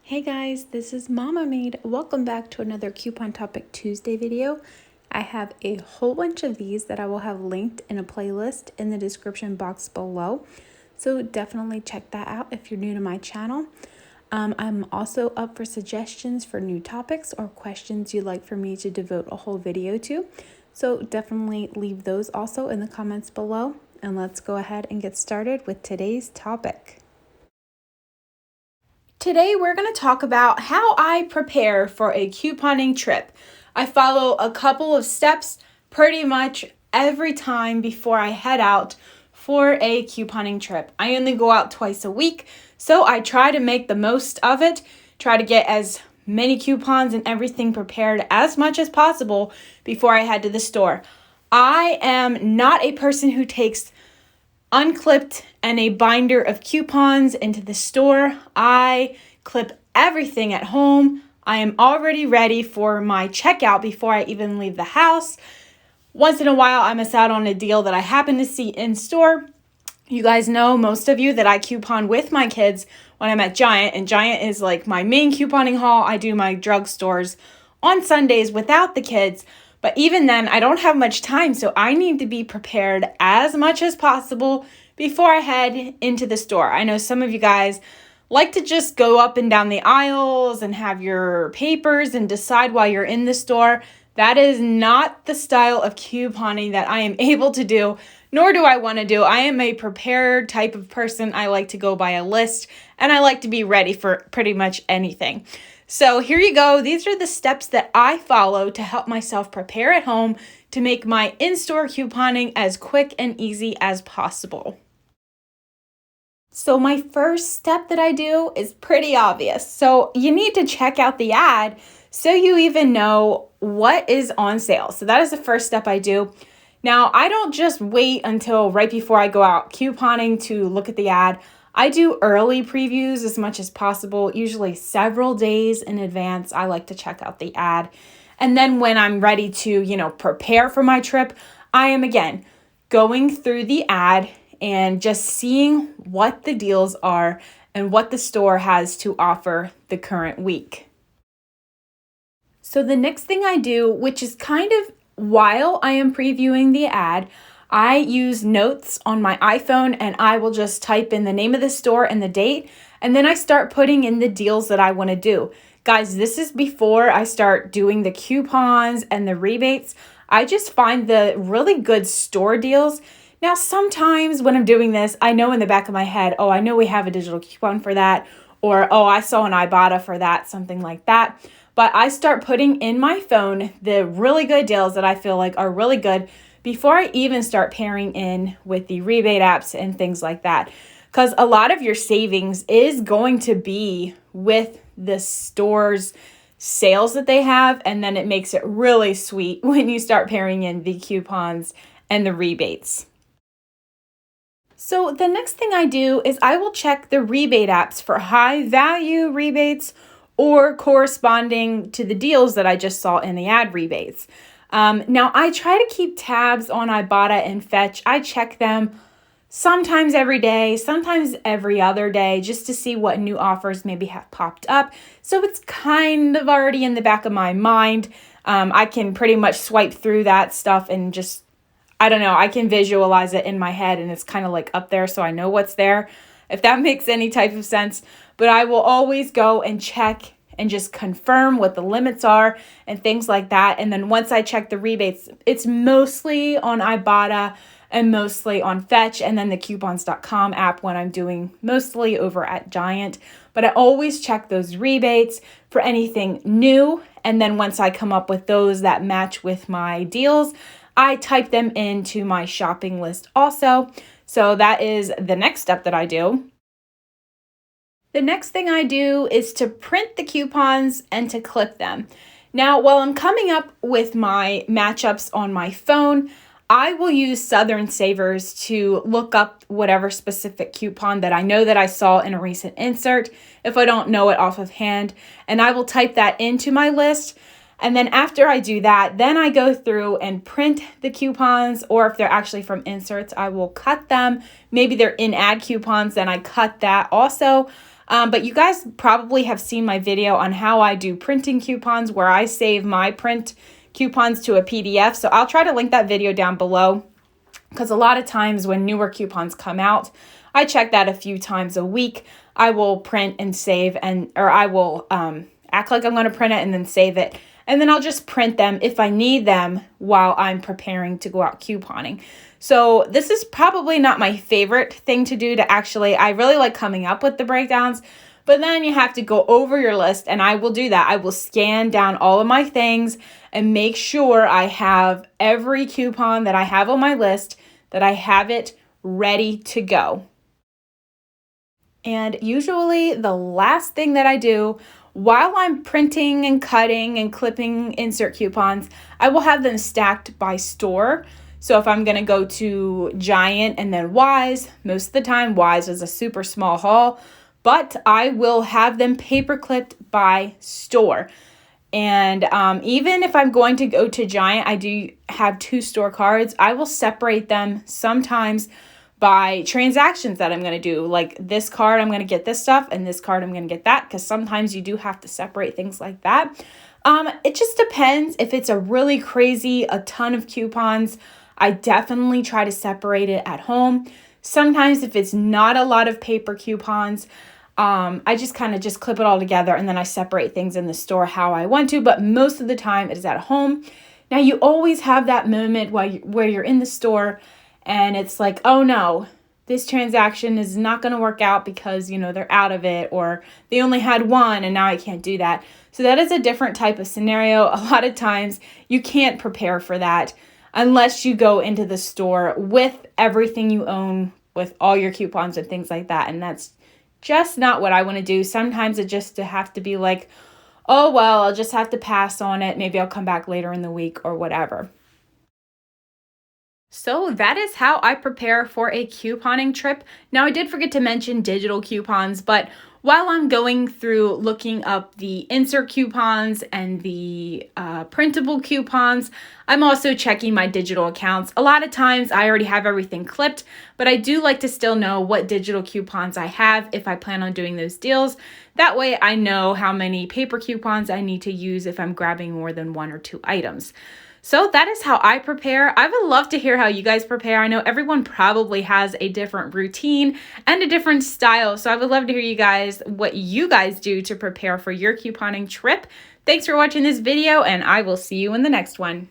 Hey guys, this is Mama Maid. Welcome back to another Coupon Topic Tuesday video. I have a whole bunch of these that I will have linked in a playlist in the description box below. So definitely check that out if you're new to my channel. I'm also up for suggestions for new topics or questions you'd like for me to devote a whole video to. So definitely leave those also in the comments below. And let's go ahead and get started with today's topic. Today we're going to talk about how I prepare for a couponing trip. I follow a couple of steps pretty much every time before I head out for a couponing trip. I only go out twice a week, so I try to make the most of it, try to get as many coupons and everything prepared as much as possible before I head to the store. I am not a person who takes unclipped and a binder of coupons into the store. I clip everything at home. I am already ready for my checkout before I even leave the house. Once in a while, I miss out on a deal that I happen to see in store. You guys know, most of you, that I coupon with my kids when I'm at Giant, and Giant is like my main couponing hall. I do my drugstores on Sundays without the kids. But even then, I don't have much time, so I need to be prepared as much as possible before I head into the store. I know some of you guys like to just go up and down the aisles and have your papers and decide while you're in the store. That is not the style of couponing that I am able to do, nor do I want to do. I am a prepared type of person. I like to go by a list, and I like to be ready for pretty much anything. So here you go. These are the steps that I follow to help myself prepare at home to make my in-store couponing as quick and easy as possible. So my first step that I do is pretty obvious. So you need to check out the ad so you even know what is on sale. So that is the first step I do. Now, I don't just wait until right before I go out couponing to look at the ad. I do early previews as much as possible, usually several days in advance. I like to check out the ad. And then when I'm ready to, prepare for my trip, I am again going through the ad and just seeing what the deals are and what the store has to offer the current week. So the next thing I do, which is kind of while I am previewing the ad, I use notes on my iPhone, and I will just type in the name of the store and the date, and then I start putting in the deals that I want to do. Guys, this is before I start doing the coupons and the rebates. I just find the really good store deals. Now, sometimes when I'm doing this, I know in the back of my head, oh, I know we have a digital coupon for that, or oh, I saw an Ibotta for that, something like that. But I start putting in my phone the really good deals that I feel like are really good before I even start pairing in with the rebate apps and things like that. Because a lot of your savings is going to be with the store's sales that they have, and then it makes it really sweet when you start pairing in the coupons and the rebates. So the next thing I do is I will check the rebate apps for high value rebates or corresponding to the deals that I just saw in the ad rebates. Now, I try to keep tabs on Ibotta and Fetch. I check them sometimes every day, sometimes every other day, just to see what new offers maybe have popped up. So it's kind of already in the back of my mind. I can pretty much swipe through that stuff and just, I don't know, I can visualize it in my head, and it's kind of like up there, so I know what's there, if that makes any type of sense. But I will always go and check and just confirm what the limits are and things like that. And then once I check the rebates, it's mostly on Ibotta and mostly on Fetch, and then the coupons.com app when I'm doing mostly over at Giant. But I always check those rebates for anything new. And then once I come up with those that match with my deals, I type them into my shopping list also. So that is the next step that I do. The next thing I do is to print the coupons and to clip them. Now, while I'm coming up with my matchups on my phone, I will use Southern Savers to look up whatever specific coupon that I know that I saw in a recent insert, if I don't know it off of hand, and I will type that into my list. And then after I do that, then I go through and print the coupons, or if they're actually from inserts, I will cut them. Maybe they're in ad coupons, then I cut that also. But you guys probably have seen my video on how I do printing coupons, where I save my print coupons to a PDF. So I'll try to link that video down below, because a lot of times when newer coupons come out, I check that a few times a week. I will print and save, or I will act like I'm going to print it and then save it. And then I'll just print them if I need them while I'm preparing to go out couponing. So this is probably not my favorite thing to do to actually, I really like coming up with the breakdowns, but then you have to go over your list, and I will do that. I will scan down all of my things and make sure I have every coupon that I have on my list, that I have it ready to go. And usually the last thing that I do while I'm printing and cutting and clipping insert coupons, I will have them stacked by store. So if I'm going to go to Giant and then Wise, most of the time Wise is a super small haul, but I will have them paper clipped by store. And even if I'm going to go to Giant, I do have 2 store cards. I will separate them sometimes by transactions that I'm going to do. Like this card, I'm going to get this stuff, and this card, I'm going to get that, because sometimes you do have to separate things like that. It just depends. If it's a really crazy, a ton of coupons, I definitely try to separate it at home. Sometimes if it's not a lot of paper coupons, I just kind of just clip it all together, and then I separate things in the store how I want to, but most of the time it is at home. Now you always have that moment where you're in the store and it's like, oh no, this transaction is not going to work out because, they're out of it, or they only had one and now I can't do that. So that is a different type of scenario. A lot of times you can't prepare for that unless you go into the store with everything you own, with all your coupons and things like that. And that's just not what I want to do. Sometimes it just to have to be like, oh, well, I'll just have to pass on it. Maybe I'll come back later in the week or whatever. So that is how I prepare for a couponing trip. Now, I did forget to mention digital coupons, but while I'm going through looking up the insert coupons and the printable coupons, I'm also checking my digital accounts. A lot of times I already have everything clipped, but I do like to still know what digital coupons I have if I plan on doing those deals. That way I know how many paper coupons I need to use if I'm grabbing more than 1 or 2 items. So that is how I prepare. I would love to hear how you guys prepare. I know everyone probably has a different routine and a different style. So I would love to hear you guys, what you guys do to prepare for your couponing trip. Thanks for watching this video, and I will see you in the next one.